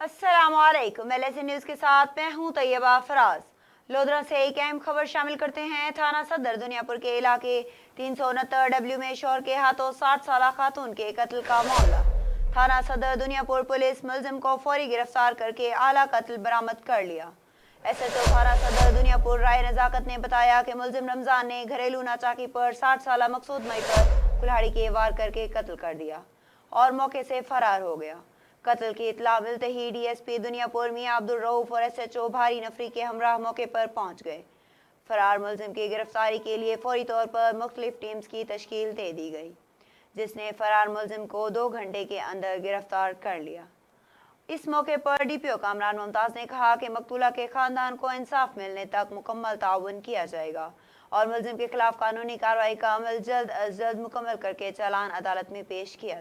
अस्सलाम वालेकुम। LSE news के साथ मैं हूं तैयबा फराज। लोधरा से एक अहम खबर शामिल करते हैं। थाना सदर दुनियापुर के इलाके 369W में शौहर के हाथों 60 साल खातून के कत्ल का मामला। थाना सदर दुनियापुर पुलिस मुलजिम को फौरी गिरफ्तार करके आला कत्ल बरामद कर लिया। SHO थाना सदर दुनियापुर राय नजाकत ने बताया कि मुलजिम रमजान ने घरेलू नाचाकी पर 60 साल मकसूद मई पर कुल्हाड़ी के वार करके कत्ल कर दिया और मौके से फरार हो गया। कत्ल की इतला मिलते ही DSP दुनियापुर मियां अब्दुल रऊफ और SHO भारी नफरी के हमराह मौके पर पहुंच गए। फरार मुलजिम की गिरफ्तारी के लिए फौरी तौर पर मुख्तलिफ टीम्स की तश्कील दे दी गई, जिसने फरार मुलजिम को 2 घंटे के अंदर गिरफ्तार कर लिया। इस मौके पर DPO कामरान मुमताज ने कहा कि मकतूला के खानदान को इंसाफ मिलने तक मुकम्मल ताउन किया जाएगा और मुलजिम के खिलाफ कानूनी कार्रवाई का अमल जल्द अज जल्द मुकम्मल करके चालान अदालत में पेश किया